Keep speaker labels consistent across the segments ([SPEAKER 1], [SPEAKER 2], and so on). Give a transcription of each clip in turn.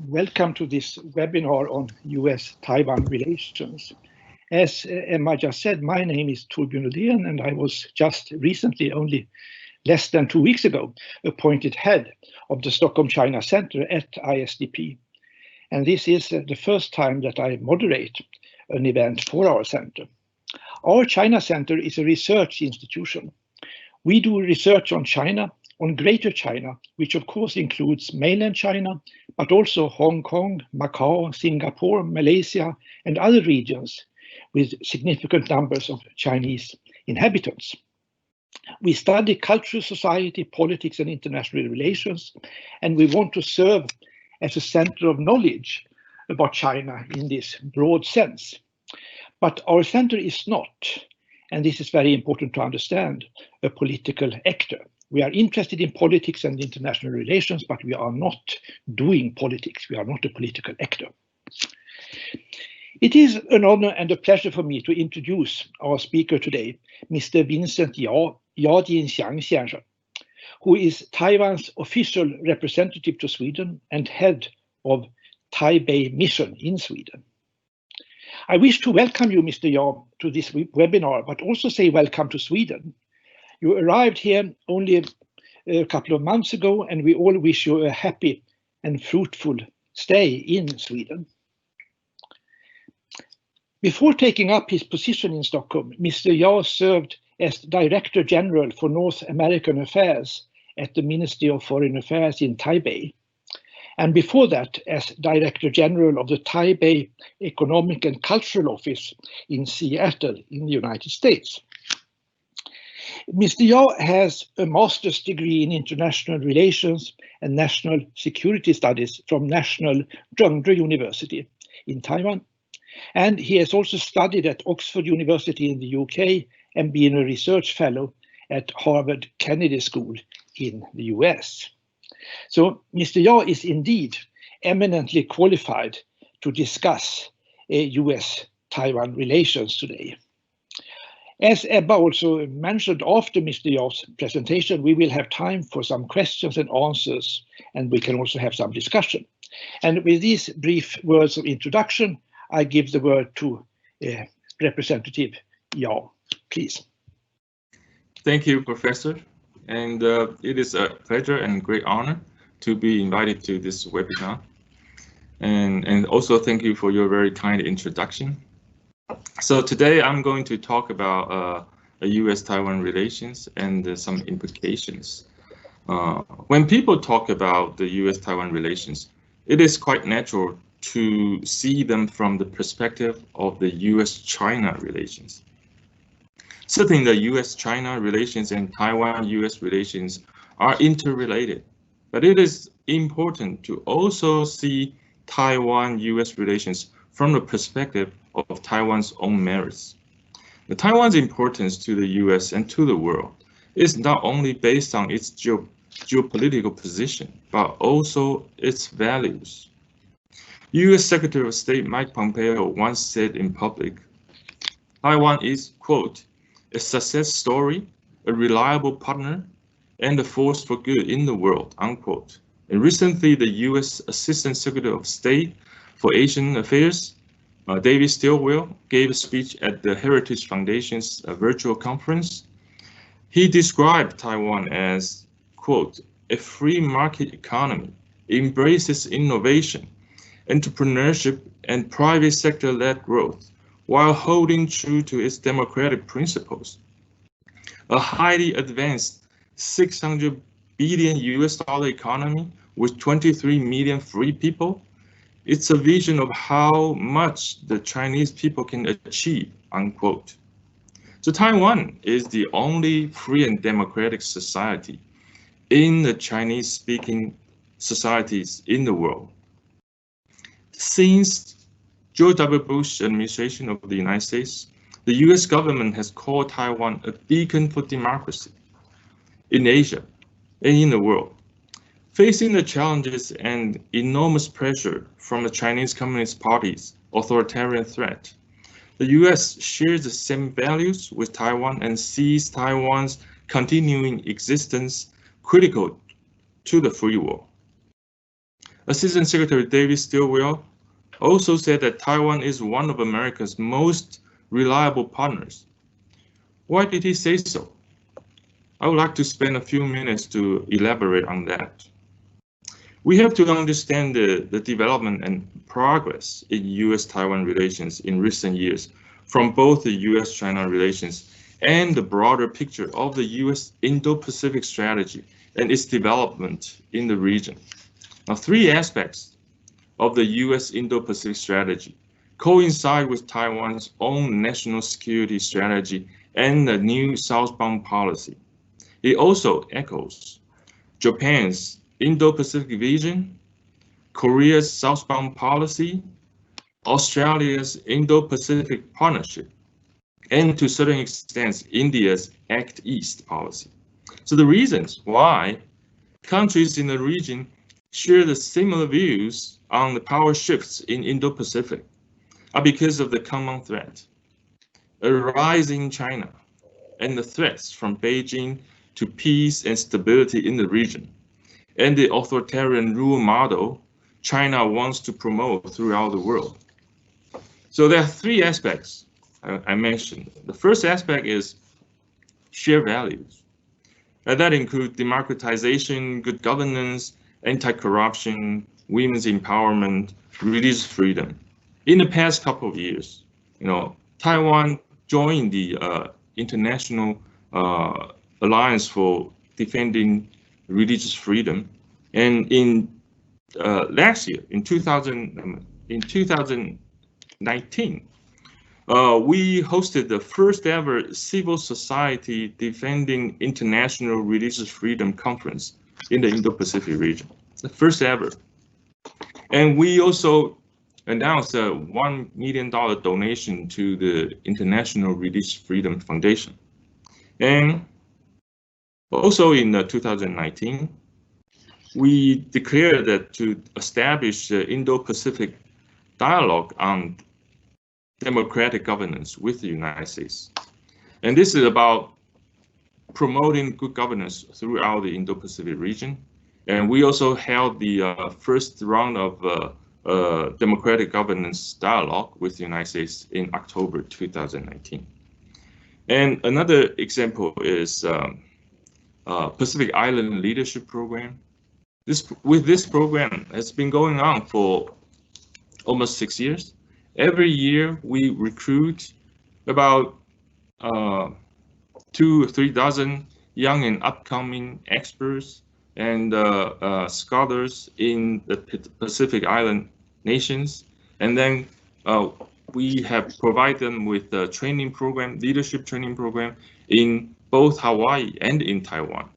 [SPEAKER 1] Welcome to this webinar on U.S. Taiwan relations. As Emma just said, my name is Torbjörn Ullén, and I was just recently, only less than 2 weeks ago, appointed head of the Stockholm China Center at ISDP. And this is the first time that I moderate an event for our center. Our China Center is a research institution. We do research on China, on Greater China, which of course includes mainland China, but also Hong Kong, Macau, Singapore, Malaysia, and other regions with significant numbers of Chinese inhabitants. We study culture, society, politics, and international relations, and we want to serve as a center of knowledge about China in this broad sense. But our center is not, and this is very important to understand, a political actor. We are interested in politics and international relations, but we are not doing politics. We are not a political actor. It is an honor and a pleasure for me to introduce our speaker today, Mr. Vincent Jianxiang, who is Taiwan's official representative to Sweden and head of Taipei mission in Sweden. I wish to welcome you, Mr. Jia, to this webinar, but also say welcome to Sweden. You arrived here only a couple of months ago, and we all wish you a happy and fruitful stay in Sweden. Before taking up his position in Stockholm, Mr. Jia served as Director General for North American Affairs at the Ministry of Foreign Affairs in Taipei, and before that as Director General of the Taipei Economic and Cultural Office in Seattle in the United States. Mr. Jia has a master's degree in international relations and national security studies from National Zhengzhou University in Taiwan. And he has also studied at Oxford University in the UK and been a research fellow at Harvard Kennedy School in the US. So Mr. Jia is indeed eminently qualified to discuss US Taiwan relations today. As Ebba also mentioned, after Mr. Jia's presentation, we will have time for some questions and answers, and we can also have some discussion. And with these brief words of introduction, I give the word to Representative Jia, please.
[SPEAKER 2] Thank you, Professor. And it is a pleasure and great honor to be invited to this webinar. And also thank you for your very kind introduction. So today I'm going to talk about U.S. Taiwan relations and some implications. When people talk about the U.S. Taiwan relations, it is quite natural to see them from the perspective of the U.S. China relations. Certainly the U.S. China relations and Taiwan U.S. relations are interrelated, but it is important to also see Taiwan U.S. relations from the perspective of Taiwan's own merits. Taiwan's importance to the US and to the world is not only based on its geopolitical position, but also its values. US Secretary of State Mike Pompeo once said in public, Taiwan is, quote, a success story, a reliable partner, and a force for good in the world, unquote. And recently, the US Assistant Secretary of State for Asian Affairs, David Stilwell, gave a speech at the Heritage Foundation's virtual conference. He described Taiwan as, quote, a free market economy, embraces innovation, entrepreneurship, and private sector-led growth, while holding true to its democratic principles. A highly advanced $600 billion US economy with 23 million free people. It's a vision of how much the Chinese people can achieve, unquote. So Taiwan is the only free and democratic society in the Chinese-speaking societies in the world. Since George W. Bush administration of the United States, the US government has called Taiwan a beacon for democracy in Asia and in the world. Facing the challenges and enormous pressure from the Chinese Communist Party's authoritarian threat, the US shares the same values with Taiwan and sees Taiwan's continuing existence critical to the free world. Assistant Secretary David Stilwell also said that Taiwan is one of America's most reliable partners. Why did he say so? I would like to spend a few minutes to elaborate on that. We have to understand the development and progress in U.S.-Taiwan relations in recent years from both the U.S.-China relations and the broader picture of the U.S. Indo-Pacific strategy and its development in the region. Now, three aspects of the U.S. Indo-Pacific strategy coincide with Taiwan's own national security strategy and the new southbound policy. It also echoes Japan's Indo-Pacific vision, Korea's southbound policy, Australia's Indo-Pacific partnership, and to a certain extent, India's Act East policy. So the reasons why countries in the region share the similar views on the power shifts in Indo-Pacific are because of the common threat, a rise in China, and the threats from Beijing to peace and stability in the region, and the authoritarian rule model China wants to promote throughout the world. So there are three aspects I mentioned. The first aspect is shared values. And that includes democratization, good governance, anti-corruption, women's empowerment, religious freedom. In the past couple of years, Taiwan joined the International Alliance for Defending Religious Freedom, and in last year, in 2019, we hosted the first ever Civil Society Defending International Religious Freedom Conference in the Indo-Pacific region, the first ever. And we also announced a $1 million donation to the International Religious Freedom Foundation. And also in 2019, we declared that to establish the Indo-Pacific dialogue on democratic governance with the United States. And this is about promoting good governance throughout the Indo-Pacific region. And we also held the first round of democratic governance dialogue with the United States in October 2019. And another example is Pacific Island Leadership Program. This program has been going on for almost 6 years. Every year we recruit about 2 or 3 dozen young and upcoming experts and scholars in the Pacific Island nations, and then we have provided them with a training program, leadership training program in both Hawaii and in Taiwan.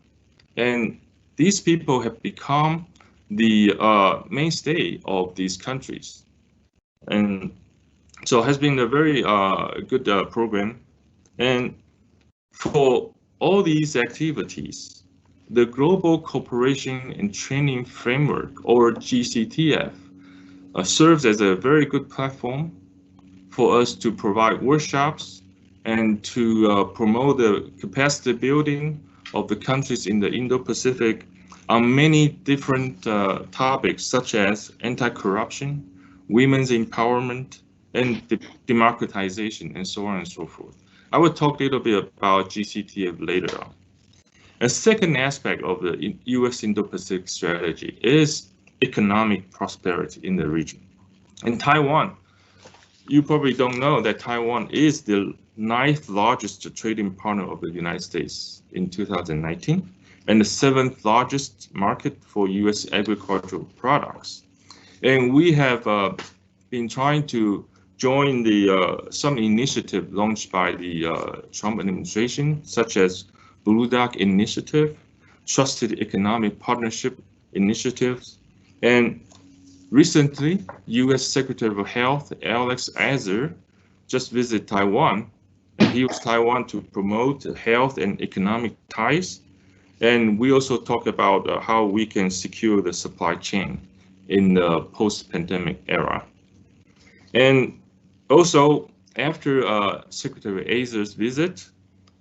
[SPEAKER 2] And these people have become the mainstay of these countries. And so it has been a very good program. And for all these activities, the Global Cooperation and Training Framework, or GCTF, serves as a very good platform for us to provide workshops and to promote the capacity building of the countries in the Indo-Pacific on many different topics, such as anti-corruption, women's empowerment, and democratization, and so on and so forth. I will talk a little bit about GCTF later on. A second aspect of the U.S. Indo-Pacific strategy is economic prosperity in the region. In Taiwan, you probably don't know that Taiwan is the 9th largest trading partner of the United States in 2019, and the 7th largest market for U.S. agricultural products. And we have been trying to join the some initiative launched by the Trump administration, such as Blue Dot Initiative, Trusted Economic Partnership Initiatives, and recently, U.S. Secretary of Health Alex Azar just visited Taiwan, and he used Taiwan to promote health and economic ties. And we also talked about how we can secure the supply chain in the post-pandemic era. And also, after Secretary Azar's visit,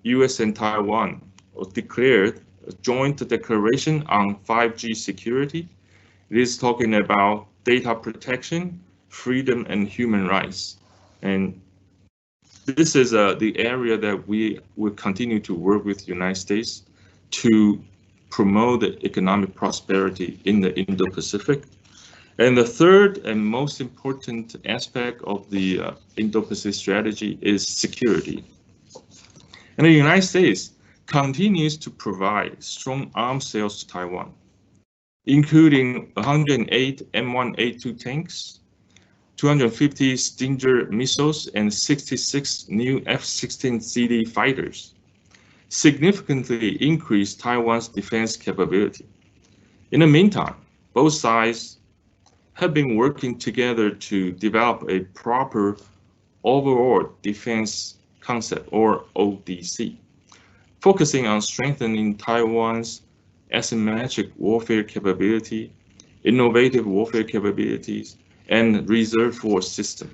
[SPEAKER 2] U.S. and Taiwan declared a joint declaration on 5G security It is talking about data protection, freedom, and human rights. And this is the area that we will continue to work with the United States to promote the economic prosperity in the Indo-Pacific. And the third and most important aspect of the Indo-Pacific strategy is security. And the United States continues to provide strong arms sales to Taiwan, including 108 M1A2 tanks, 250 Stinger missiles, and 66 new F-16CD fighters, significantly increased Taiwan's defense capability. In the meantime, both sides have been working together to develop a proper overall defense concept, or ODC, focusing on strengthening Taiwan's asymmetric warfare capability, innovative warfare capabilities, and reserve force system.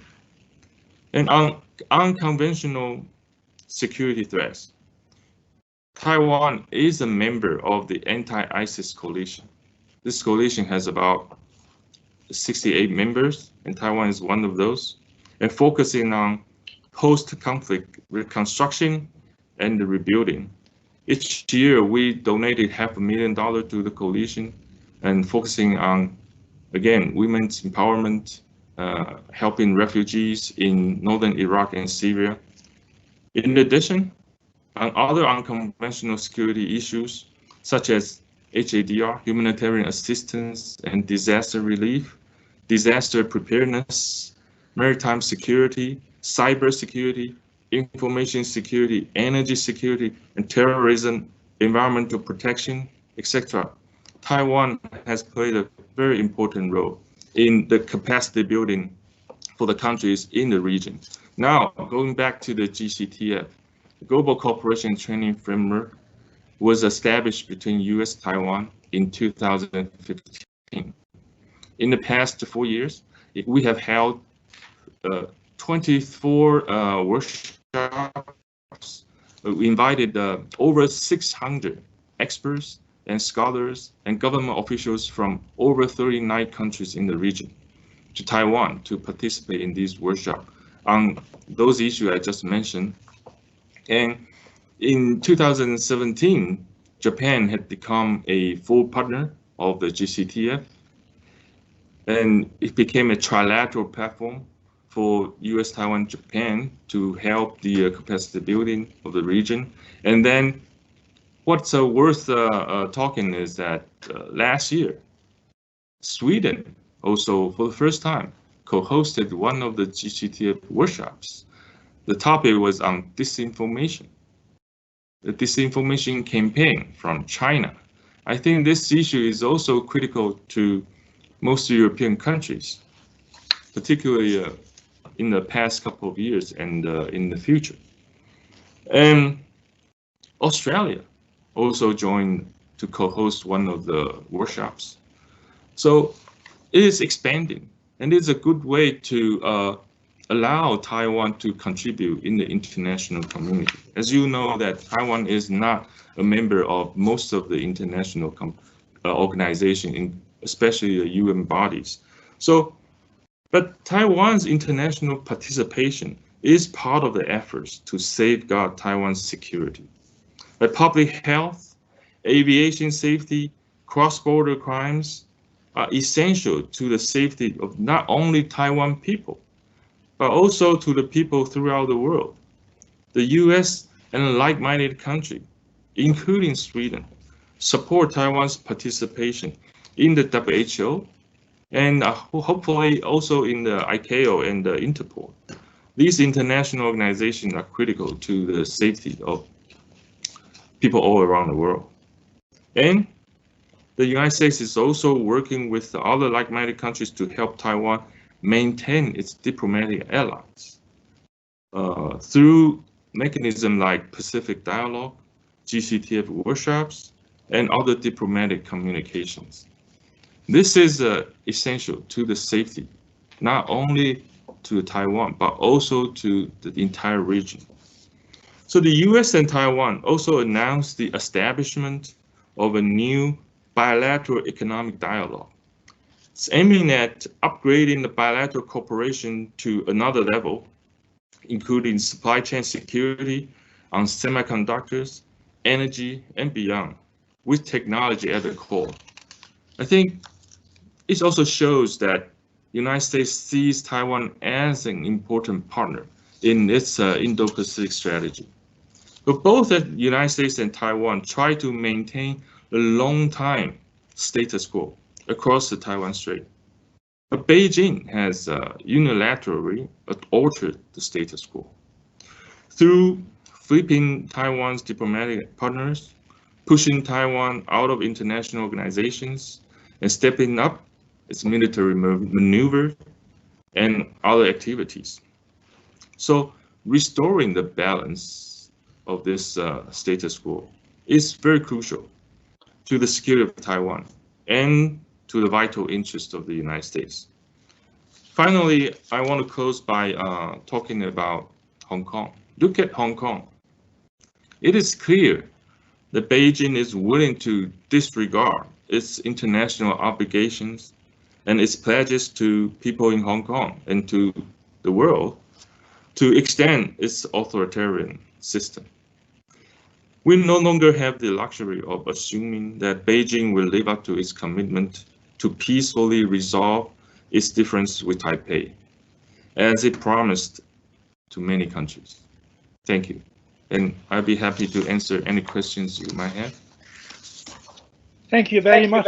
[SPEAKER 2] And on unconventional security threats, Taiwan is a member of the anti-ISIS coalition. This coalition has about 68 members, and Taiwan is one of those, and focusing on post-conflict reconstruction and rebuilding. Each year, we donated $500,000 to the coalition and focusing on, again, women's empowerment, helping refugees in northern Iraq and Syria. In addition, on other unconventional security issues, such as HADR, humanitarian assistance and disaster relief, disaster preparedness, maritime security, cyber security, information security, energy security, and terrorism, environmental protection, etc. Taiwan has played a very important role in the capacity building for the countries in the region. Now, going back to the GCTF, the Global Cooperation Training Framework was established between U.S. Taiwan in 2015. In the past 4 years, we have held 24 workshops. We invited over 600 experts and scholars and government officials from over 39 countries in the region to Taiwan to participate in these workshops on those issues I just mentioned. And in 2017, Japan had become a full partner of the GCTF, and it became a trilateral platform for U.S. Taiwan, Japan to help the capacity building of the region. And then what's worth talking is that last year, Sweden also, for the first time, co-hosted one of the GCTF workshops. The topic was on disinformation, the disinformation campaign from China. I think this issue is also critical to most European countries, particularly in the past couple of years and in the future. And Australia also joined to co-host one of the workshops. So it is expanding, and it's a good way to allow Taiwan to contribute in the international community. As you know, that Taiwan is not a member of most of the international organizations, especially the UN bodies. So, but Taiwan's international participation is part of the efforts to safeguard Taiwan's security. But public health, aviation safety, cross-border crimes are essential to the safety of not only Taiwan people, but also to the people throughout the world. The US and like-minded countries, including Sweden, support Taiwan's participation in the WHO and hopefully also in the ICAO and the Interpol. These international organizations are critical to the safety of people all around the world. And the United States is also working with the other like-minded countries to help Taiwan maintain its diplomatic allies through mechanisms like Pacific Dialogue, GCTF workshops, and other diplomatic communications. This is essential to the safety, not only to Taiwan, but also to the entire region. So the US and Taiwan also announced the establishment of a new bilateral economic dialogue It's aiming at upgrading the bilateral cooperation to another level, including supply chain security on semiconductors, energy, and beyond, with technology at the core. I think it also shows that the United States sees Taiwan as an important partner in its Indo-Pacific strategy. But both the United States and Taiwan try to maintain a long-time status quo across the Taiwan Strait. But Beijing has unilaterally altered the status quo through flipping Taiwan's diplomatic partners, pushing Taiwan out of international organizations, and stepping up its military maneuver and other activities. So restoring the balance of this status quo is very crucial to the security of Taiwan and to the vital interests of the United States. Finally, I want to close by talking about Hong Kong. Look at Hong Kong. It is clear that Beijing is willing to disregard its international obligations and its pledges to people in Hong Kong and to the world to extend its authoritarian system. We no longer have the luxury of assuming that Beijing will live up to its commitment to peacefully resolve its difference with Taipei, as it promised to many countries. Thank you. And I'll be happy to answer any questions you might have.
[SPEAKER 1] Thank you very much.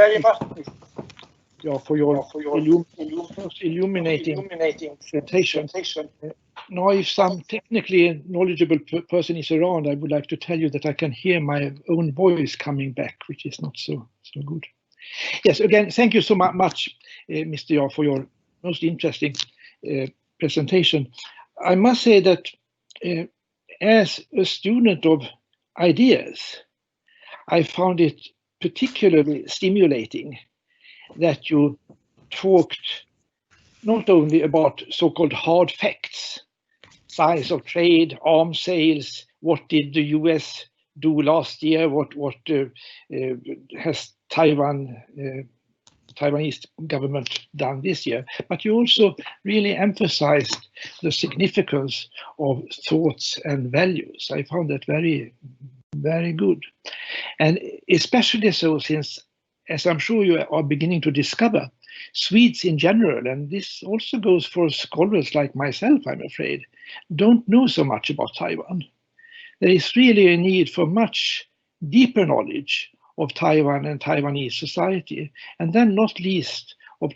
[SPEAKER 1] For your illuminating presentation. Now, if some technically knowledgeable person is around, I would like to tell you that I can hear my own voice coming back, which is not so good. Yes, again, thank you so much, Mr. Yao, for your most interesting presentation. I must say that as a student of ideas, I found it particularly stimulating that you talked not only about so-called hard facts, size of trade, arms sales, what did the US do last year, what has Taiwanese government done this year, but you also really emphasized the significance of thoughts and values. I found that very, very good. And especially so since, as I'm sure you are beginning to discover, Swedes in general, and this also goes for scholars like myself, I'm afraid, don't know so much about Taiwan. There is really a need for much deeper knowledge of Taiwan and Taiwanese society, and then not least of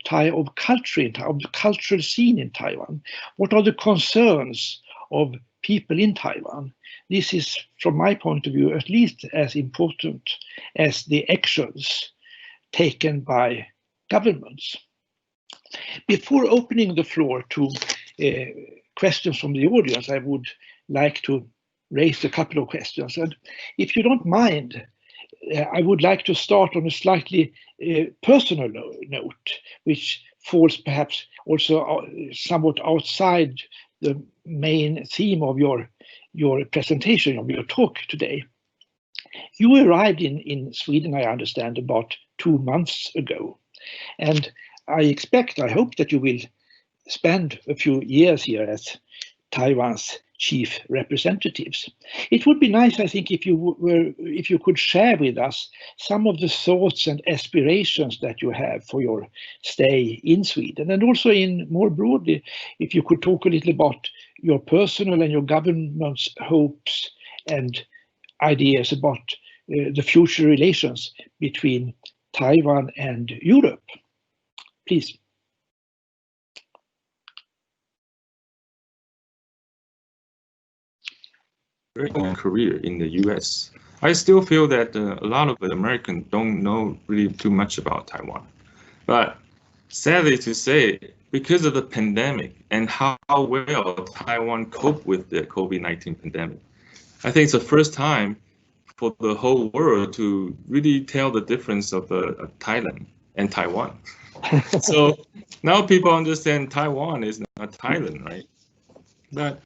[SPEAKER 1] culture, of the cultural scene in Taiwan. What are the concerns of people in Taiwan? This is, from my point of view, at least as important as the actions taken by governments. Before opening the floor to questions from the audience, I would like to raise a couple of questions. And if you don't mind, I would like to start on a slightly personal note, which falls perhaps also somewhat outside the main theme of your presentation, of your talk today. You arrived in Sweden, I understand, about 2 months ago. And I hope that you will spend a few years here as Taiwan's chief representatives. It would be nice, I think, if you could share with us some of the thoughts and aspirations that you have for your stay in Sweden, and also more broadly, if you could talk a little about your personal and your government's hopes and ideas about the future relations between Taiwan and Europe. Please.
[SPEAKER 2] Very long career in the U.S. I still feel that a lot of Americans don't know really too much about Taiwan. But sadly to say, because of the pandemic and how well Taiwan coped with the COVID-19 pandemic, I think it's the first time for the whole world to really tell the difference of Thailand and Taiwan. So now people understand Taiwan is not Thailand, right? But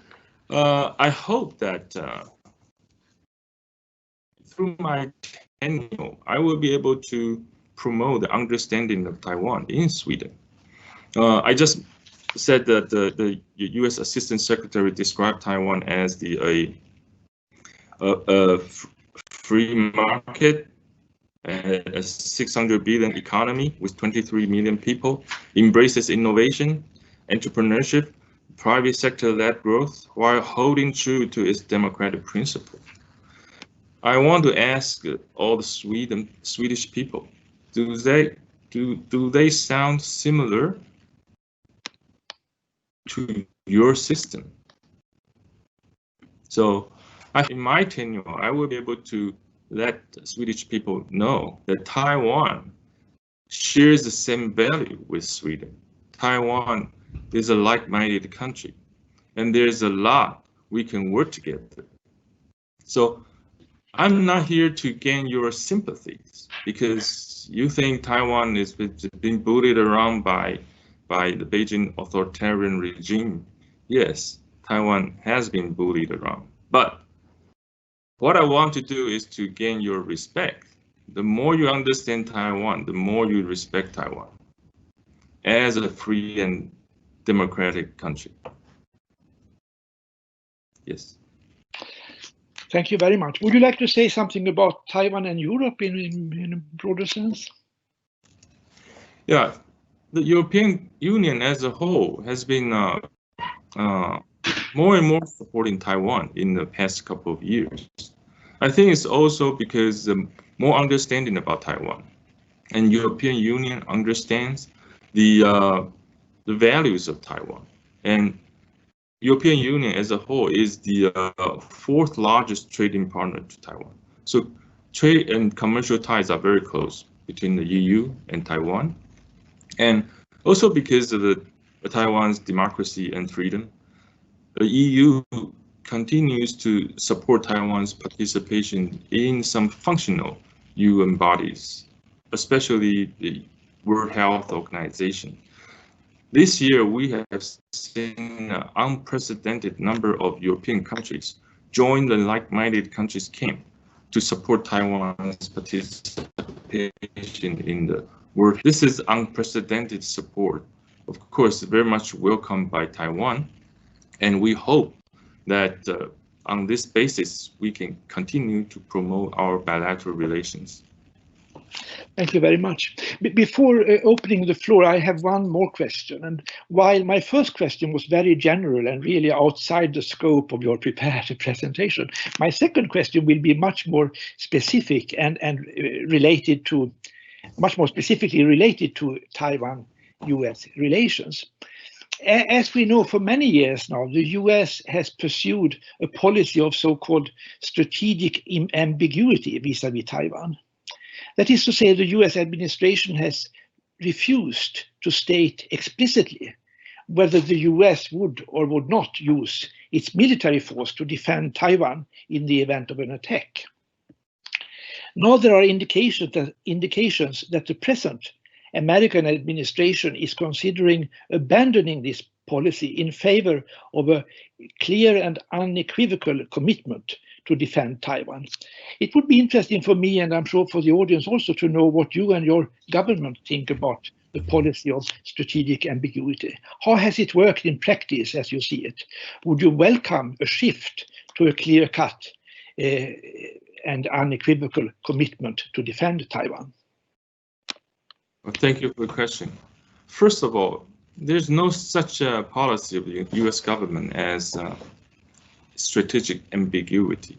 [SPEAKER 2] I hope that through my tenure, I will be able to promote the understanding of Taiwan in Sweden. I just said that the U.S. Assistant Secretary described Taiwan as a free market, a 600 billion economy with 23 million people, embraces innovation, entrepreneurship, private sector-led growth, while holding true to its democratic principle. I want to ask all the Swedish people, do they sound similar to your system? So in my tenure, I will be able to let Swedish people know that Taiwan shares the same value with Sweden. Taiwan is a like-minded country, and there's a lot we can work together. So I'm not here to gain your sympathies because you think Taiwan is being bullied around by the Beijing authoritarian regime. Yes, Taiwan has been bullied around, but what I want to do is to gain your respect. The more you understand Taiwan, the more you respect Taiwan as a free and democratic country. Yes.
[SPEAKER 1] Thank you very much. Would you like to say something about Taiwan and Europe in a broader sense?
[SPEAKER 2] Yeah, the European Union as a whole has been more and more supporting Taiwan in the past couple of years. I think it's also because more understanding about Taiwan, and European Union understands the values of Taiwan, and European Union as a whole is the fourth largest trading partner to Taiwan. So trade and commercial ties are very close between the EU and Taiwan, and also because of Taiwan's democracy and freedom, the EU continues to support Taiwan's participation in some functional UN bodies, especially the World Health Organization. This year, we have seen an unprecedented number of European countries join the like-minded countries camp to support Taiwan's participation in the world. This is unprecedented support, of course, very much welcomed by Taiwan, and we hope that on this basis, we can continue to promote our bilateral relations.
[SPEAKER 1] Thank you very much. Before opening the floor, I have one more question. And while my first question was very general and really outside the scope of your prepared presentation, my second question will be much more specific and related to, much more specifically related to Taiwan-US relations. As we know, for many years now, the US has pursued a policy of so-called strategic ambiguity vis-à-vis Taiwan. That is to say, the US administration has refused to state explicitly whether the US would or would not use its military force to defend Taiwan in the event of an attack. Now there are indications that the present American administration is considering abandoning this policy in favor of a clear and unequivocal commitment to defend Taiwan. It would be interesting for me, and I'm sure for the audience also, to know what you and your government think about the policy of strategic ambiguity. How has it worked in practice as you see it? Would you welcome a shift to a clear-cut and unequivocal commitment to defend Taiwan?
[SPEAKER 2] Well, thank you for the question. First of all, there's no such policy of the US government as strategic ambiguity.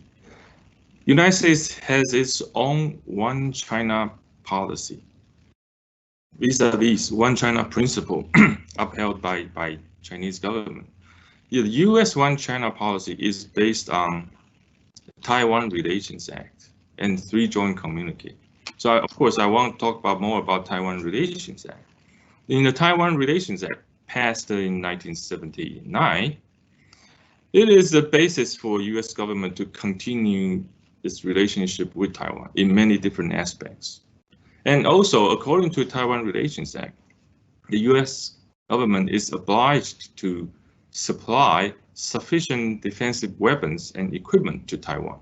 [SPEAKER 2] United States has its own one China policy, vis-a-vis one China principle upheld by Chinese government. The US one China policy is based on Taiwan Relations Act and 3 joint communique. So of course I want to talk more about Taiwan Relations Act. In the Taiwan Relations Act, passed in 1979, it is the basis for US government to continue its relationship with Taiwan in many different aspects. And also, according to Taiwan Relations Act, the US government is obliged to supply sufficient defensive weapons and equipment to Taiwan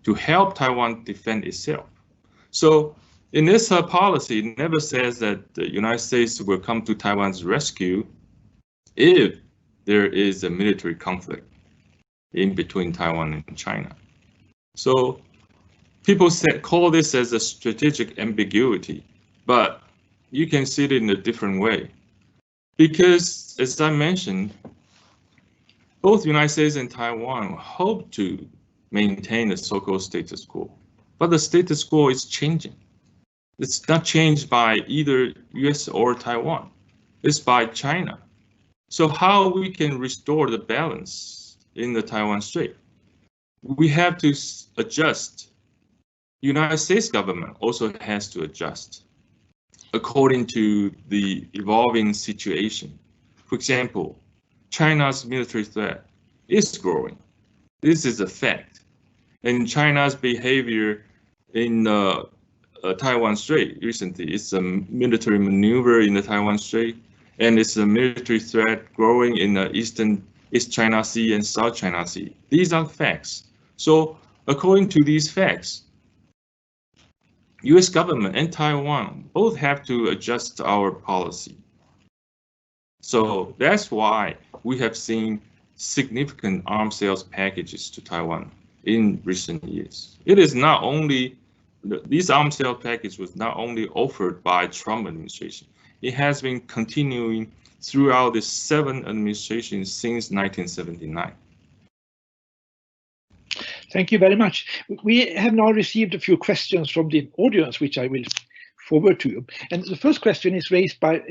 [SPEAKER 2] to help Taiwan defend itself. So In this policy, it never says that the United States will come to Taiwan's rescue if there is a military conflict in between Taiwan and China. So people call this as a strategic ambiguity, but you can see it in a different way. Because, as I mentioned, both the United States and Taiwan hope to maintain the so-called status quo, but the status quo is changing. It's not changed by either US or Taiwan, it's by China. So how we can restore the balance in the Taiwan Strait? We have to adjust. United States government also has to adjust according to the evolving situation. For example, China's military threat is growing. This is a fact. And China's behavior in Taiwan Strait recently, it's a military maneuver in the Taiwan Strait, and it's a military threat growing in the East China Sea and South China Sea. These are facts. So according to these facts, US government and Taiwan both have to adjust our policy. So that's why we have seen significant arms sales packages to Taiwan in recent years. It is not only, these arms sales package was not only offered by Trump administration, it has been continuing throughout the 7 administrations since 1979.
[SPEAKER 1] Thank you very much. We have now received a few questions from the audience, which I will forward to you. And the first question is raised by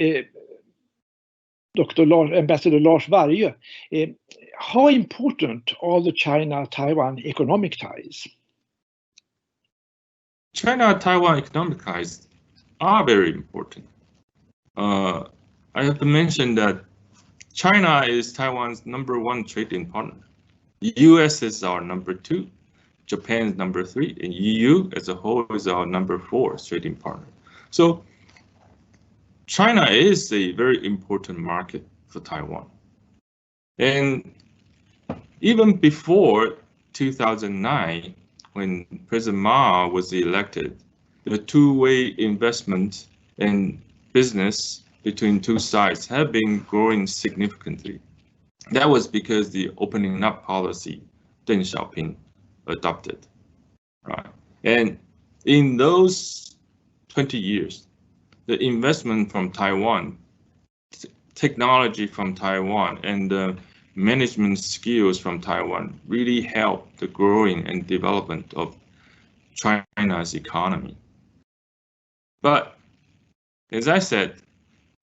[SPEAKER 1] Ambassador Lars Varje. How important are the China-Taiwan economic ties?
[SPEAKER 2] China-Taiwan economic ties are very important. I have to mention that China is Taiwan's #1 trading partner. The US is our #2, Japan is #3, and EU as a whole is our #4 trading partner. So China is a very important market for Taiwan. And even before 2009, when President Ma was elected, the two-way investment and business between two sides have been growing significantly. That was because the opening up policy Deng Xiaoping adopted, right? And in those 20 years, the investment from Taiwan, technology from Taiwan, and the management skills from Taiwan really helped the growing and development of China's economy. But as I said,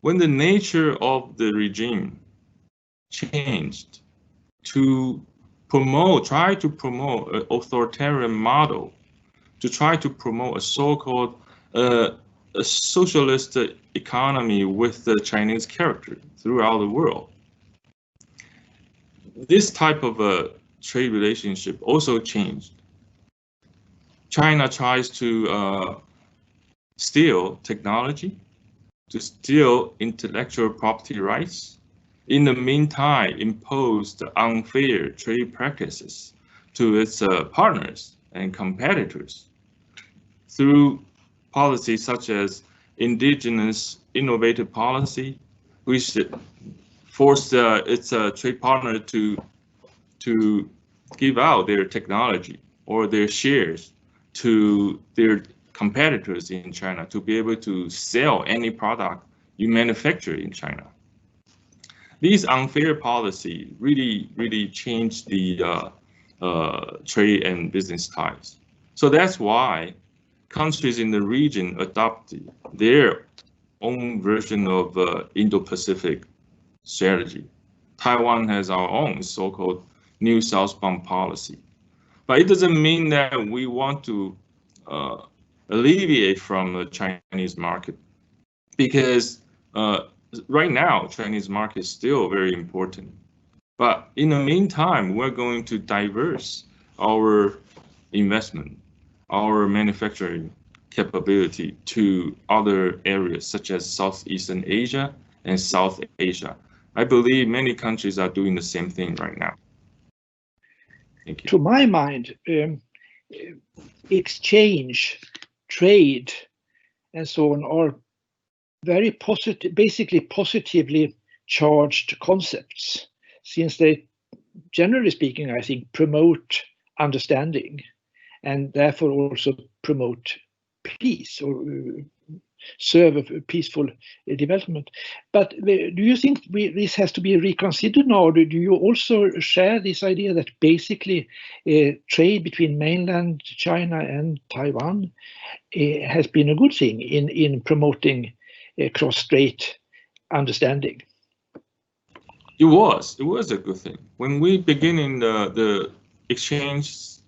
[SPEAKER 2] when the nature of the regime changed to try to promote an authoritarian model, to try to promote a so-called a socialist economy with the Chinese character throughout the world. This type of a trade relationship also changed. China tries to steal technology, to steal intellectual property rights, in the meantime impose the unfair trade practices to its partners and competitors through policies such as indigenous innovative policy, which forced its trade partner to give out their technology or their shares to their competitors in China to be able to sell any product you manufacture in China. These unfair policies really changed the trade and business ties. So that's why countries in the region adopted their own version of Indo-Pacific strategy. Taiwan has our own so-called New Southbound policy. But it doesn't mean that we want to alleviate from the Chinese market, because right now, Chinese market is still very important. But in the meantime, we're going to diverse our investment, our manufacturing capability to other areas such as Southeastern Asia and South Asia. I believe many countries are doing the same thing right now. Thank you.
[SPEAKER 1] To my mind, exchange, trade, and so on are very positive, basically positively charged concepts, since they, generally speaking, I think, promote understanding and therefore also promote peace or serve a peaceful development. But do you think this has to be reconsidered now? Or do you also share this idea that basically trade between mainland China and Taiwan has been a good thing in promoting cross-strait understanding?
[SPEAKER 2] It was a good thing. When we begin in the exchange,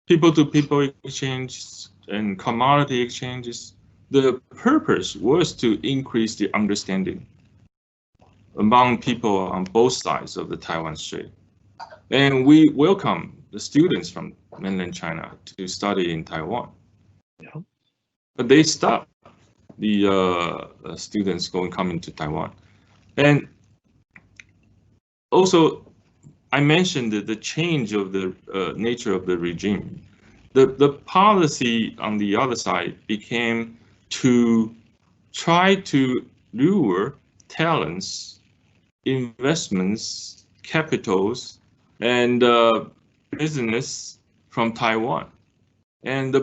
[SPEAKER 2] people-to-people exchange and commodity exchanges, the purpose was to increase the understanding among people on both sides of the Taiwan Strait. And we welcome the students from mainland China to study in Taiwan.
[SPEAKER 1] Yeah.
[SPEAKER 2] But they stopped the students coming to Taiwan. And also, I mentioned the change of the nature of the regime. The policy on the other side became to try to lure talents, investments, capitals, and business from Taiwan, and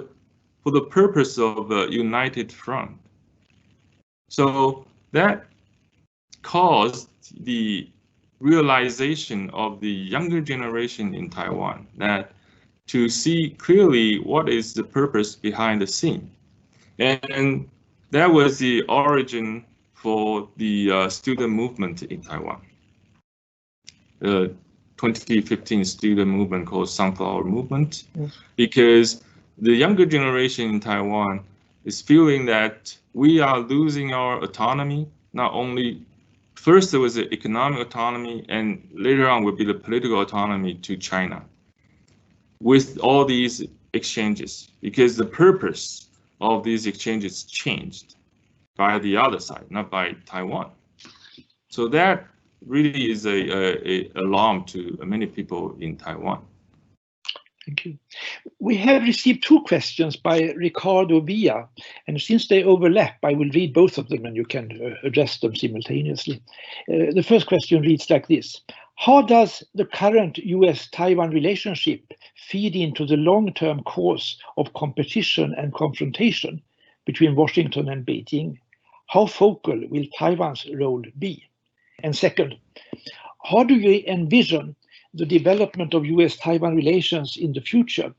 [SPEAKER 2] for the purpose of a united front. So that caused the realization of the younger generation in Taiwan that to see clearly what is the purpose behind the scene. And that was the origin for the student movement in Taiwan. The 2015 student movement called Sunflower Movement, because the younger generation in Taiwan is feeling that we are losing our autonomy. Not only, first there was the economic autonomy, and later on will be the political autonomy to China with all these exchanges, because the purpose of these exchanges changed by the other side, not by Taiwan. So that really is a alarm to many people in Taiwan.
[SPEAKER 1] Thank you. We have received two questions by Ricardo Villa, and since they overlap, I will read both of them and you can address them simultaneously. The first question reads like this: how does the current U.S. Taiwan relationship feed into the long-term course of competition and confrontation between Washington and Beijing? How focal will Taiwan's role be? And second, how do you envision the development of U.S. Taiwan relations in the future?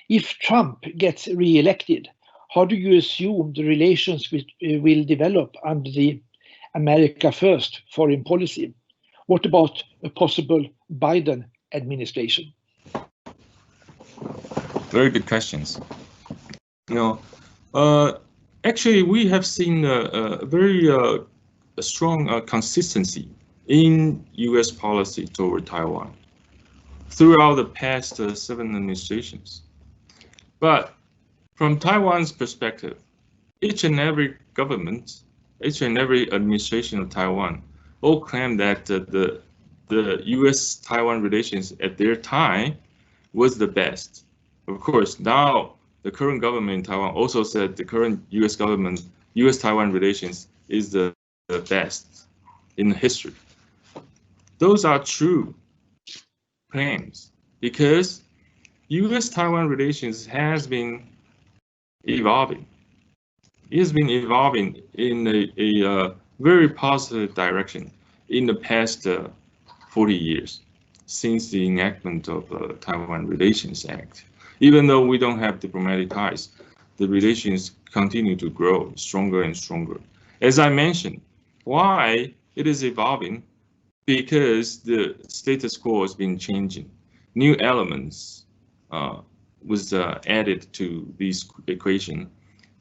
[SPEAKER 1] If Trump gets re-elected, how do you assume the relations will develop under the America First foreign policy? What about a possible Biden administration?
[SPEAKER 2] Very good questions. Actually, we have seen a very strong consistency in U.S. policy toward Taiwan throughout the past 7 administrations. But from Taiwan's perspective, each and every government, each and every administration of Taiwan all claim that the U.S.-Taiwan relations at their time was the best. Of course, now the current government in Taiwan also said the current U.S. government, U.S.-Taiwan relations is the best in history. Those are true claims because U.S.-Taiwan relations has been evolving. It has been evolving in a very positive direction in the past 40 years since the enactment of the Taiwan Relations Act. Even though we don't have diplomatic ties, the relations continue to grow stronger and stronger. As I mentioned, why it is evolving? Because the status quo has been changing. New elements was added to this equation.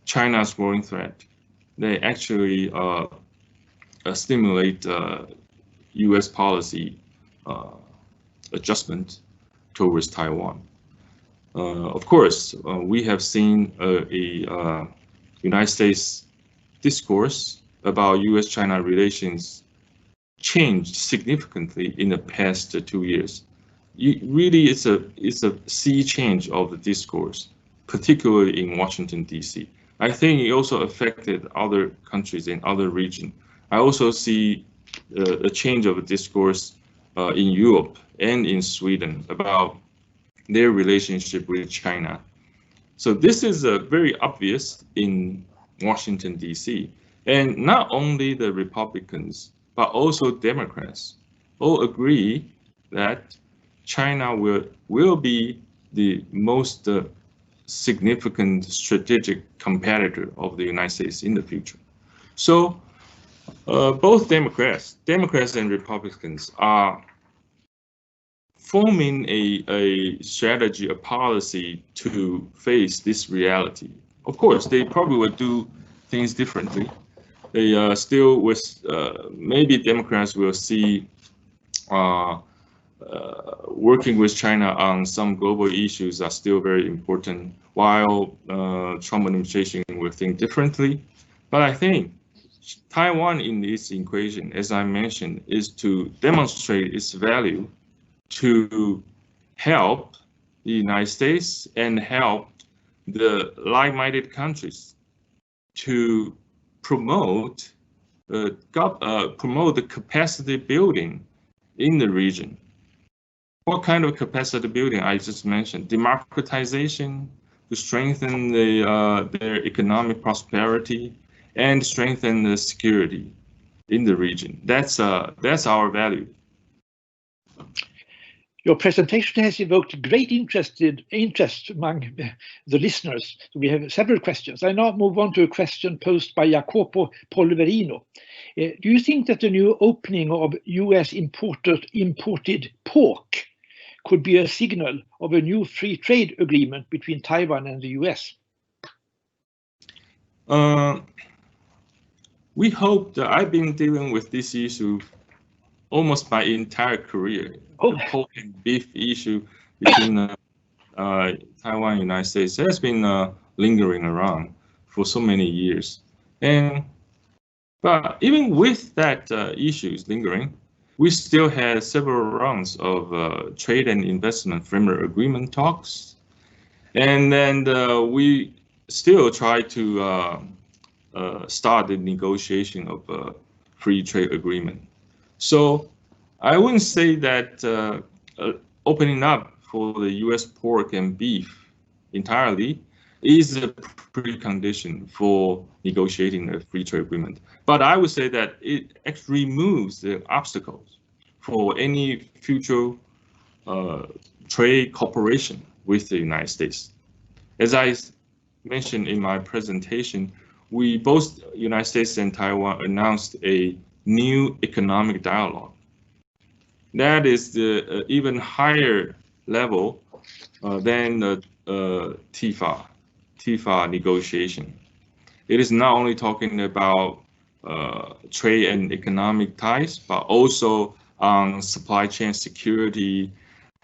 [SPEAKER 2] China's growing threat. They actually stimulate U.S. policy adjustment towards Taiwan. Of course, we have seen a United States discourse about U.S.-China relations changed significantly in the past 2 years. Really, it's a sea change of the discourse, particularly in Washington, D.C. I think it also affected other countries in other regions. I also see a change of discourse in Europe and in Sweden about their relationship with China. So this is very obvious in Washington, D.C. And not only the Republicans, but also Democrats all agree that China will be the most significant strategic competitor of the United States in the future. So both Democrats and Republicans are forming a strategy, a policy to face this reality. Of course, they probably will do things differently. They still with maybe Democrats will see working with China on some global issues are still very important, while Trump administration will think differently. But I think Taiwan in this equation, as I mentioned, is to demonstrate its value to help the United States and help the like-minded countries to promote the capacity building in the region. What kind of capacity building I just mentioned? Democratization to strengthen their economic prosperity and strengthen the security in the region. That's our value.
[SPEAKER 1] Your presentation has evoked great interest among the listeners. We have several questions. I now move on to a question posed by Jacopo Polverino. Do you think that the new opening of U.S. imported pork could be a signal of a new free trade agreement between Taiwan and the U.S.?
[SPEAKER 2] We hope that I've been dealing with this issue almost my entire career. The pork and beef issue between Taiwan and the United States has been lingering around for so many years. But even with that issues lingering, we still had several rounds of trade and investment framework agreement talks. And then we still try to start the negotiation of a free trade agreement. So I wouldn't say that opening up for the U.S. pork and beef entirely is a precondition for negotiating a free trade agreement. But I would say that it actually removes the obstacles for any future trade cooperation with the United States. As I mentioned in my presentation, we both, United States and Taiwan, announced a new economic dialogue. That is the even higher level than the TIFA negotiation. It is not only talking about trade and economic ties, but also on supply chain security,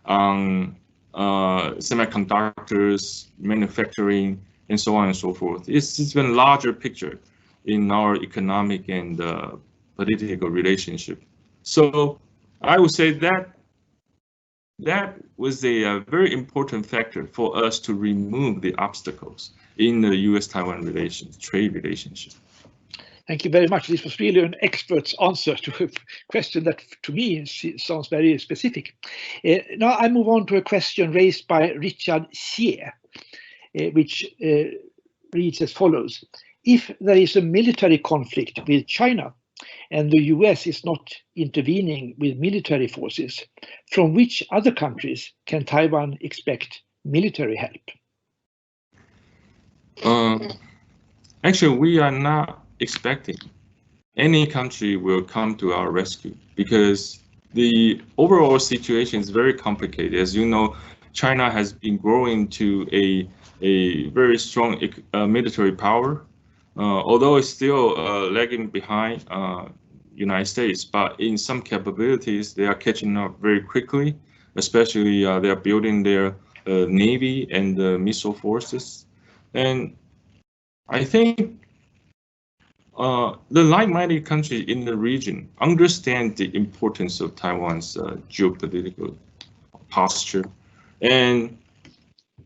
[SPEAKER 2] on semiconductors, manufacturing, and so on and so forth. It's even a larger picture in our economic and political relationship. So I would say that was a very important factor for us to remove the obstacles in the U.S. Taiwan relations, trade relationship.
[SPEAKER 1] Thank you very much. This was really an expert's answer to a question that to me sounds very specific. Now I move on to a question raised by Richard Xie, which reads as follows. If there is a military conflict with China and the US is not intervening with military forces, from which other countries can Taiwan expect military help?
[SPEAKER 2] Actually, we are not expecting any country will come to our rescue because the overall situation is very complicated. As you know, China has been growing to a very strong military power, although it's still lagging behind United States, but in some capabilities, they are catching up very quickly, especially they are building their Navy and missile forces. And I think the like-minded countries in the region understand the importance of Taiwan's geopolitical posture. And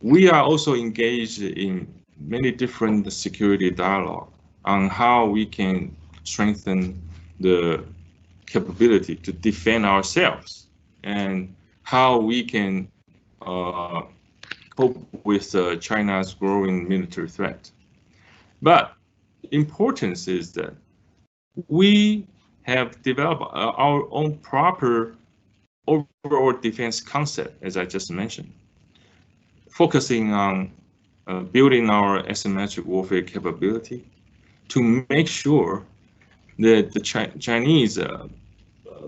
[SPEAKER 2] we are also engaged in many different security dialogue on how we can strengthen the capability to defend ourselves and how we can cope with China's growing military threat. But importance is that we have developed our own proper overall defense concept, as I just mentioned, focusing on building our asymmetric warfare capability to make sure that the Chinese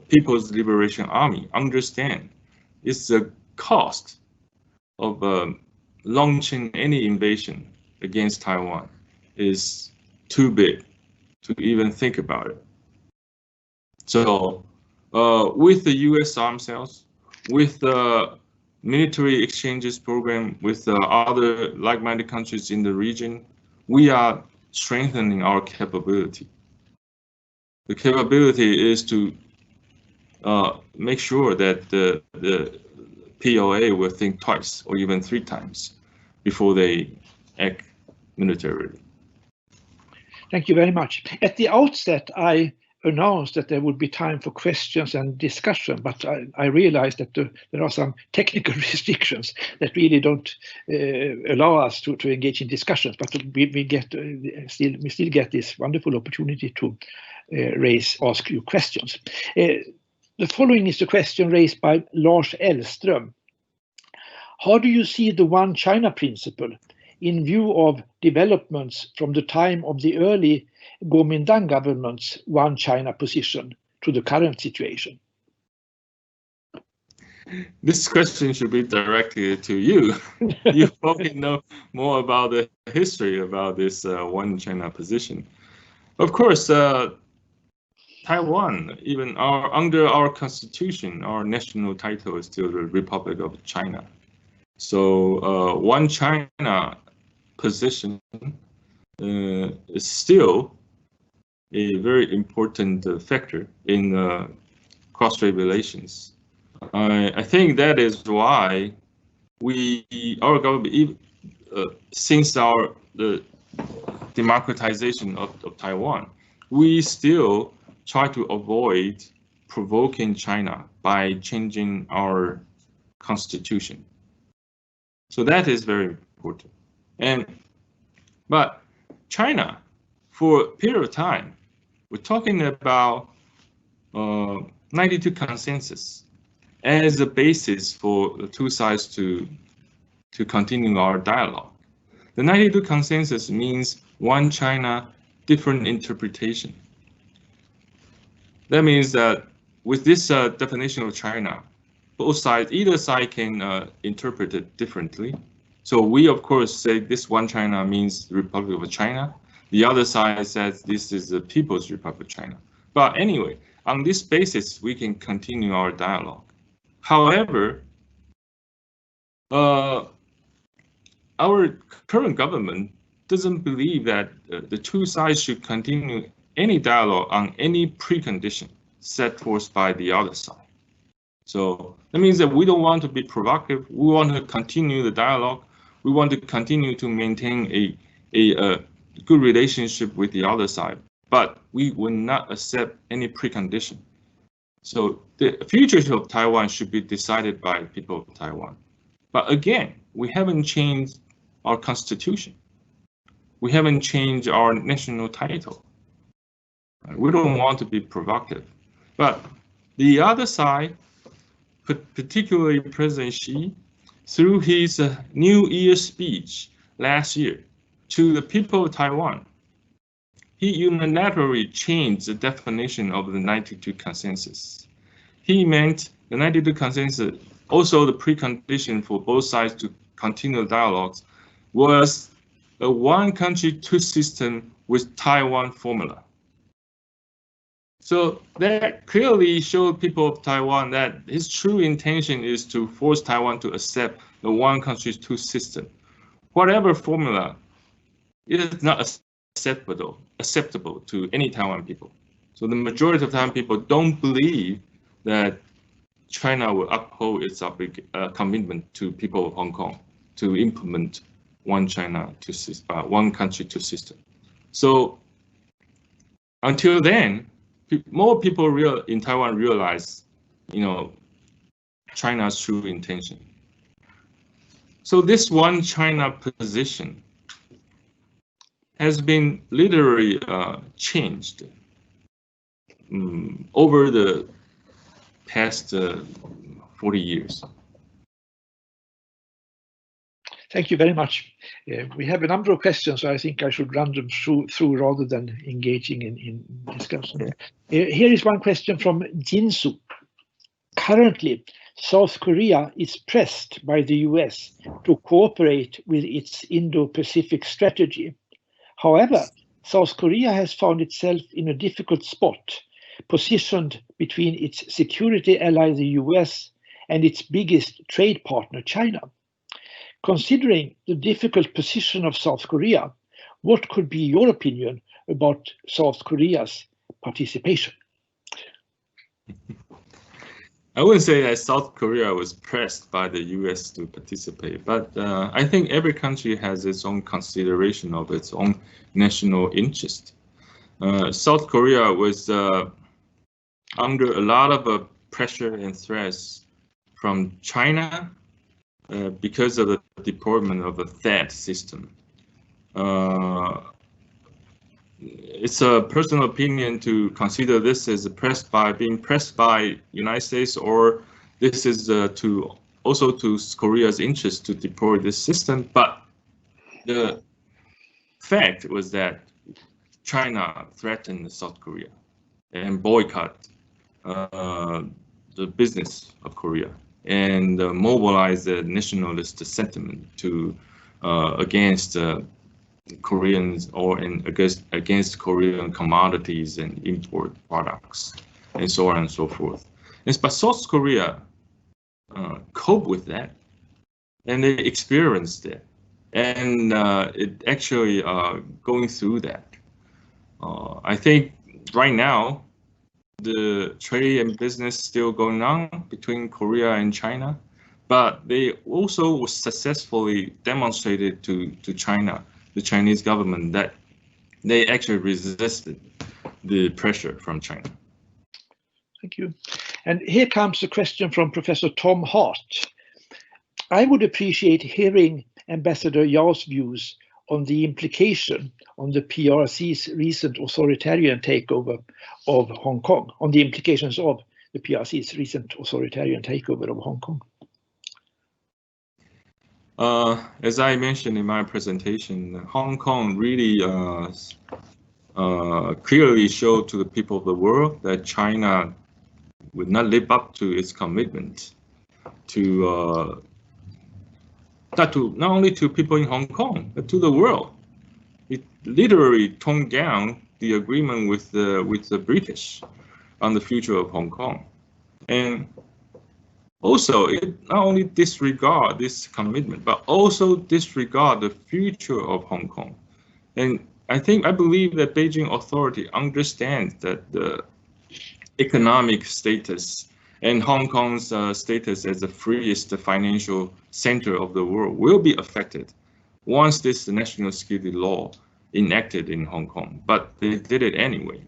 [SPEAKER 2] People's Liberation Army understand it's the cost of launching any invasion against Taiwan is too big to even think about it. So with the U.S. arms sales, with the military exchanges program with other like-minded countries in the region, we are strengthening our capability. The capability is to make sure that the PLA will think twice or even 3 times before they act militarily.
[SPEAKER 1] Thank you very much. At the outset, I announced that there would be time for questions and discussion, but I realized that there are some technical restrictions that really don't allow us to engage in discussions, but we still get this wonderful opportunity to ask you questions. The following is the question raised by Lars Elström. How do you see the One China principle in view of developments from the time of the early Kuomintang government's One China position to the current situation?
[SPEAKER 2] This question should be directed to you. You probably know more about the history about this One China position. Of course, Taiwan, even under our constitution, our national title is still the Republic of China. So One China position is still a very important factor in cross-strait relations. I think that is why our government, since the democratization of Taiwan, we still try to avoid provoking China by changing our constitution. So that is very important. But China, for a period of time, we're talking about 92 consensus as a basis for the 2 sides to continue our dialogue. The 92 consensus means One China, different interpretation. That means that with this definition of China, both sides, either side can interpret it differently. So we, of course, say this One China means the Republic of China. The other side says this is the People's Republic of China. But anyway, on this basis, we can continue our dialogue. However, our current government doesn't believe that the 2 sides should continue any dialogue on any precondition set forth by the other side. So that means that we don't want to be provocative. We want to continue the dialogue. We want to continue to maintain a good relationship with the other side, but we will not accept any precondition. So the future of Taiwan should be decided by the people of Taiwan. But again, we haven't changed our constitution. We haven't changed our national title. We don't want to be provocative. But the other side, particularly President Xi, through his New Year's speech last year to the people of Taiwan, he unilaterally changed the definition of the 92 consensus. He meant the 92 consensus, also the precondition for both sides to continue dialogues, was a 1 country, 2 system with Taiwan formula. So that clearly showed people of Taiwan that his true intention is to force Taiwan to accept the 1 country, 2 system. Whatever formula, it is not acceptable to any Taiwan people. So the majority of Taiwan people don't believe that China will uphold its commitment to people of Hong Kong to implement one China to one country two system. So until then, more people in Taiwan realize, China's true intention. So this one China position has been literally changed over the past 40 years.
[SPEAKER 1] Thank you very much. We have a number of questions, so I think I should run them through rather than engaging in discussion. Here is one question from Jinsu. Currently, South Korea is pressed by the US to cooperate with its Indo-Pacific strategy. However, South Korea has found itself in a difficult spot, positioned between its security ally, the US, and its biggest trade partner, China. Considering the difficult position of South Korea, what could be your opinion about South Korea's participation?
[SPEAKER 2] I wouldn't say that South Korea was pressed by the US to participate, but I think every country has its own consideration of its own national interest. South Korea was under a lot of pressure and threats from China because of the deployment of the THAAD system. It's a personal opinion to consider this as being pressed by United States, or this is also to Korea's interest to deploy this system. But the fact was that China threatened South Korea and boycott the business of Korea and mobilize the nationalist sentiment to against Koreans or against Korean commodities and import products and so on and so forth. But South Korea cope with that, and they experienced it, and it actually going through that. I think right now the trade and business still going on between Korea and China, but they also successfully demonstrated to China, the Chinese government, that they actually resisted the pressure from China.
[SPEAKER 1] Thank you. And here comes a question from Professor Tom Hart. I would appreciate hearing Ambassador Yao's views on the implication on the PRC's recent authoritarian takeover of Hong Kong, on the implications of the PRC's recent authoritarian takeover of Hong Kong.
[SPEAKER 2] As I mentioned in my presentation, Hong Kong really clearly showed to the people of the world that China would not live up to its commitment to not only to people in Hong Kong, but to the world. It literally toned down the agreement with the British on the future of Hong Kong. And also, it not only disregard this commitment, but also disregard the future of Hong Kong. And I believe that Beijing authority understands that the economic status and Hong Kong's status as the freest financial center of the world will be affected once this national security law enacted in Hong Kong. But they did it anyway.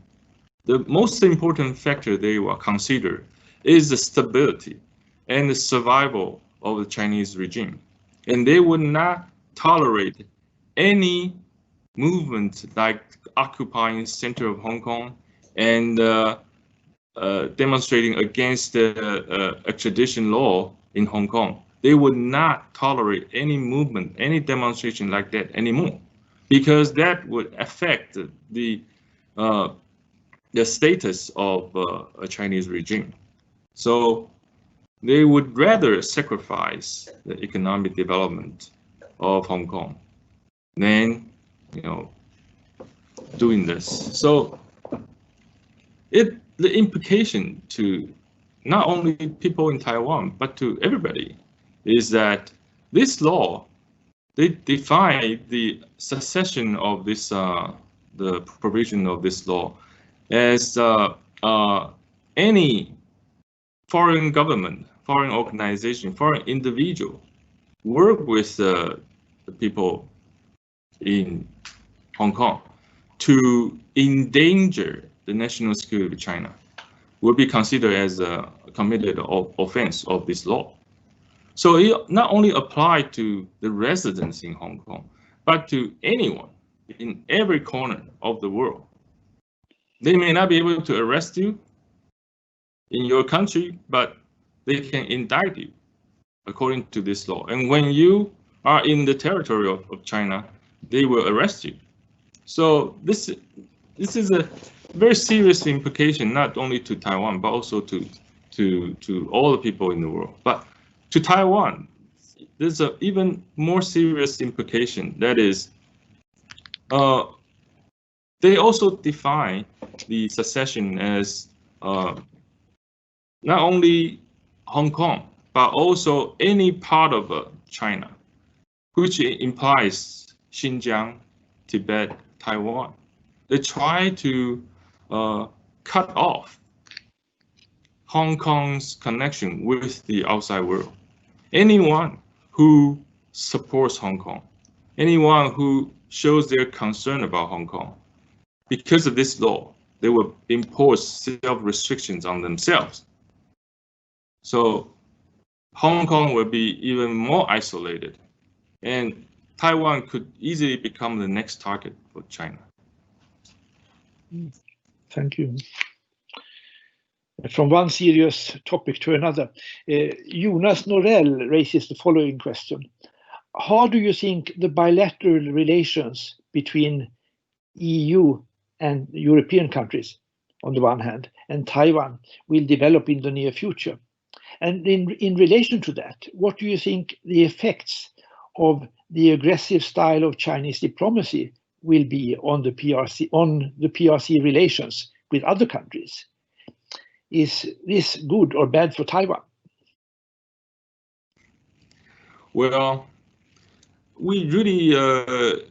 [SPEAKER 2] The most important factor they will consider is the stability and the survival of the Chinese regime. And they would not tolerate any movement like occupying center of Hong Kong and demonstrating against extradition law in Hong Kong. They would not tolerate any movement, any demonstration like that anymore, because that would affect the status of a Chinese regime. So they would rather sacrifice the economic development of Hong Kong than, doing this. So the implication to not only people in Taiwan, but to everybody, is that this law, they define the succession of this, the provision of this law as any foreign government, foreign organization, foreign individual work with the the people in Hong Kong to endanger the national security of China will be considered as a committed offense of this law. So it not only applied to the residents in Hong Kong, but to anyone in every corner of the world. They may not be able to arrest you in your country, but they can indict you according to this law. And when you are in the territory of China, they will arrest you. So this is a very serious implication, not only to Taiwan, but also to all the people in the world. But to Taiwan, there's an even more serious implication. That is, they also define the secession as not only Hong Kong, but also any part of China, which implies Xinjiang, Tibet, Taiwan. They try to cut off Hong Kong's connection with the outside world. Anyone who supports Hong Kong, anyone who shows their concern about Hong Kong, because of this law, they will impose self-restrictions on themselves. So Hong Kong will be even more isolated, and Taiwan could easily become the next target for China.
[SPEAKER 1] Thank you. From one serious topic to another, Jonas Norell raises the following question. How do you think the bilateral relations between EU and European countries, on the one hand, and Taiwan will develop in the near future? And in relation to that, what do you think the effects of the aggressive style of Chinese diplomacy will be on the PRC relations with other countries? Is this good or bad for Taiwan?
[SPEAKER 2] Well, we really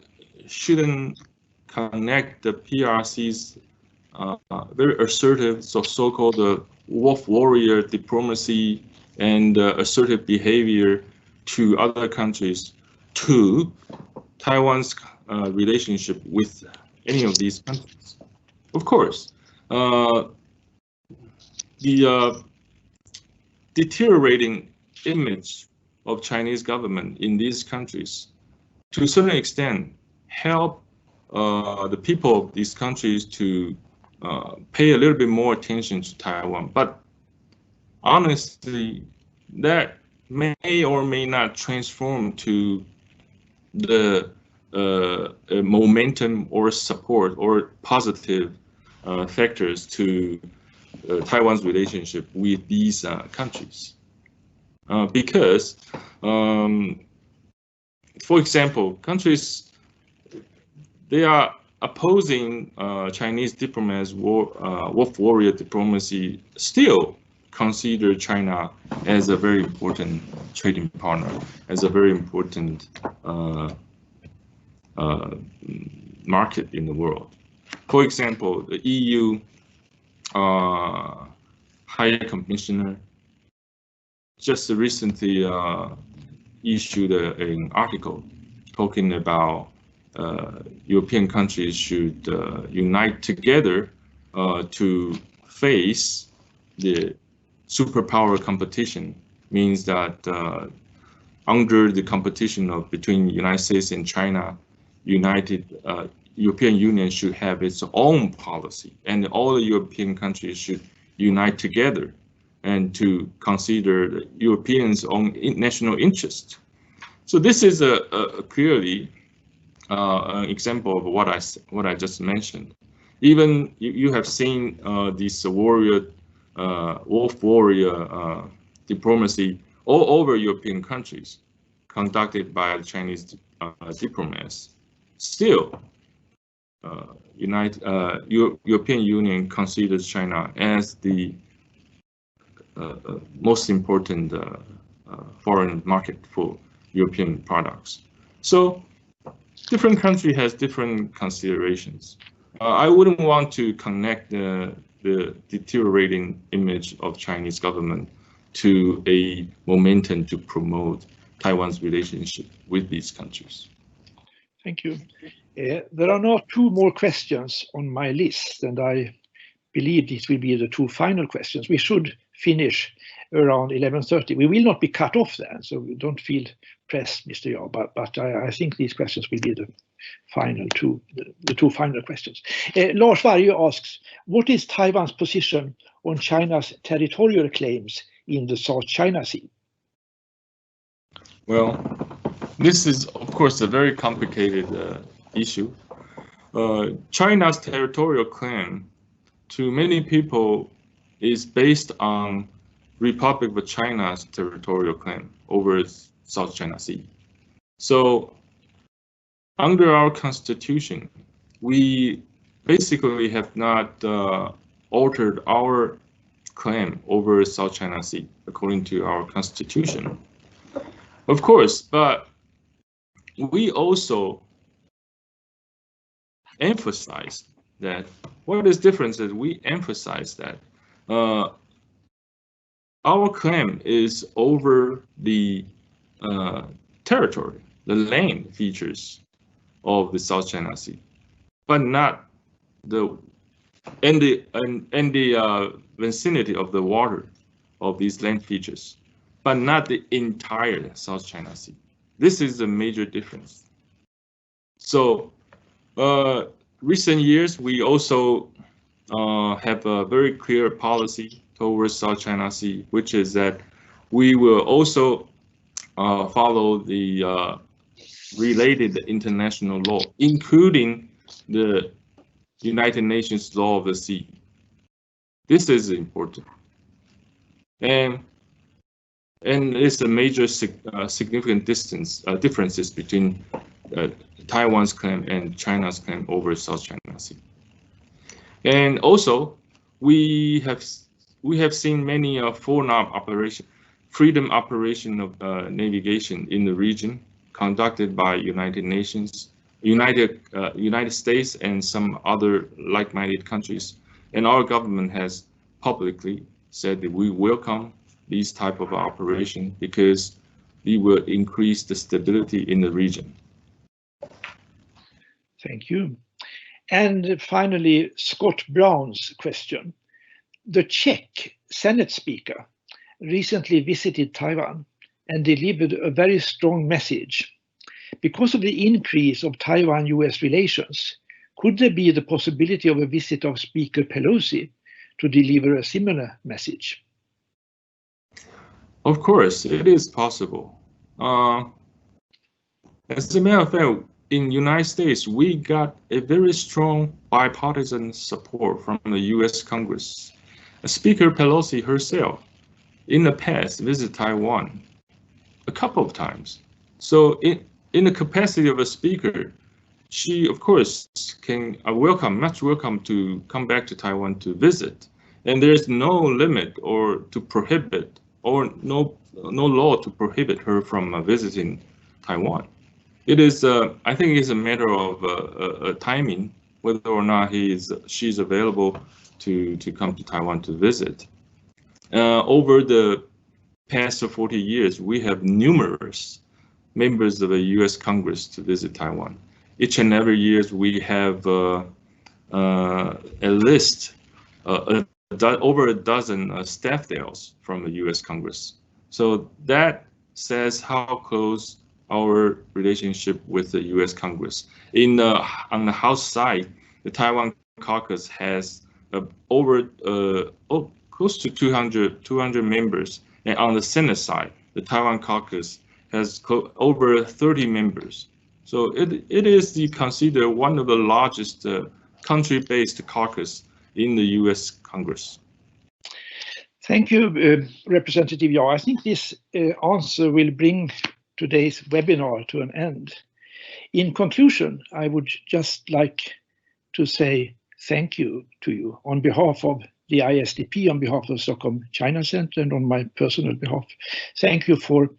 [SPEAKER 2] shouldn't connect the PRC's very assertive so-called wolf warrior diplomacy and assertive behavior to other countries to Taiwan's relationship with any of these countries. Of course, the deteriorating image of Chinese government in these countries, to a certain extent, help the people of these countries to pay a little bit more attention to Taiwan. But honestly, that may or may not transform to the momentum or support or positive factors to Taiwan's relationship with these countries. Because, for example, countries, they are opposing Chinese diplomats, wolf warrior diplomacy, still consider China as a very important trading partner, as a very important market in the world. For example, the EU High Commissioner just recently issued an article talking about European countries should unite together to face the superpower competition. Means that under the competition between United States and China, European Union should have its own policy, and all the European countries should unite together and to consider the Europeans' own national interest. So this is a clearly an example of what I just mentioned. Even you have seen this wolf warrior diplomacy all over European countries conducted by the Chinese diplomats. Still, European Union considers China as the most important foreign market for European products. So different country has different considerations. I wouldn't want to connect the deteriorating image of Chinese government to a momentum to promote Taiwan's relationship with these countries.
[SPEAKER 1] Thank you. There are now 2 more questions on my list, and I believe these will be the 2 final questions. We should finish around 11:30. We will not be cut off then, so don't feel pressed, Mr. Yao, but I think these questions will be the final 2, the 2 final questions. Lars Varje asks, what is Taiwan's position on China's territorial claims in the South China Sea?
[SPEAKER 2] Well, this is, of course, a very complicated issue. China's territorial claim to many people is based on Republic of China's territorial claim over South China Sea. So under our constitution, we basically have not altered our claim over South China Sea according to our constitution. Of course, but we also emphasize that what is different is we emphasize that our claim is over the territory, the land features of the South China Sea, but not the vicinity of the water of these land features, but not the entire South China Sea. This is a major difference. So recent years, we also have a very clear policy towards South China Sea, which is that we will also follow the related international law, including the United Nations Law of the Sea. This is important, and it's a major significant differences between Taiwan's claim and China's claim over South China Sea. And also, we have seen many freedom operation of navigation in the region conducted by United States and some other like-minded countries. And our government has publicly said that we welcome these type of operation because we will increase the stability in the region.
[SPEAKER 1] Thank you. And finally, Scott Brown's question. The Czech Senate Speaker recently visited Taiwan and delivered a very strong message. Because of the increase of Taiwan-US relations, could there be the possibility of a visit of Speaker Pelosi to deliver a similar message?
[SPEAKER 2] Of course, it is possible. As a matter of fact, in the United States, we got a very strong bipartisan support from the U.S. Congress. Speaker Pelosi herself, in the past, visited Taiwan a couple of times. So in the capacity of a speaker, she, of course, can much welcome to come back to Taiwan to visit. And there's no limit or to prohibit, or no law to prohibit her from visiting Taiwan. It is, I think, it's a matter of timing, whether or not she's available to come to Taiwan to visit. Over the past 40 years, we have numerous members of the U.S. Congress to visit Taiwan. Each and every year, we have a list, over a dozen staff deals from the U.S. Congress. So that says how close our relationship with the U.S. Congress. On the House side, the Taiwan caucus has close to 200 members, and on the Senate side, the Taiwan caucus has over 30 members. So it is considered one of the largest country-based caucus in the U.S. Congress.
[SPEAKER 1] Thank you, Representative Yao. I think this answer will bring today's webinar to an end. In conclusion, I would just like to say thank you to you on behalf of the ISDP, on behalf of Stockholm China Center, and on my personal behalf. Thank you for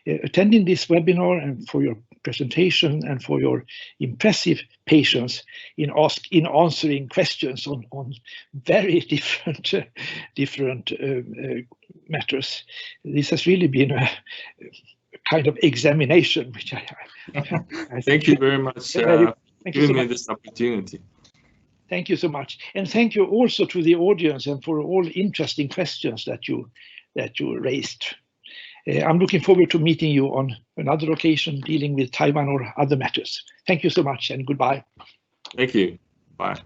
[SPEAKER 1] attending this webinar and for your presentation and for your impressive patience in answering questions on very different matters. This has really been a kind of examination, which I
[SPEAKER 2] thank you very much for giving me this opportunity.
[SPEAKER 1] Thank you so much, and thank you also to the audience and for all interesting questions that you raised. I'm looking forward to meeting you on another occasion dealing with Taiwan or other matters. Thank you so much and goodbye.
[SPEAKER 2] Thank you. Bye.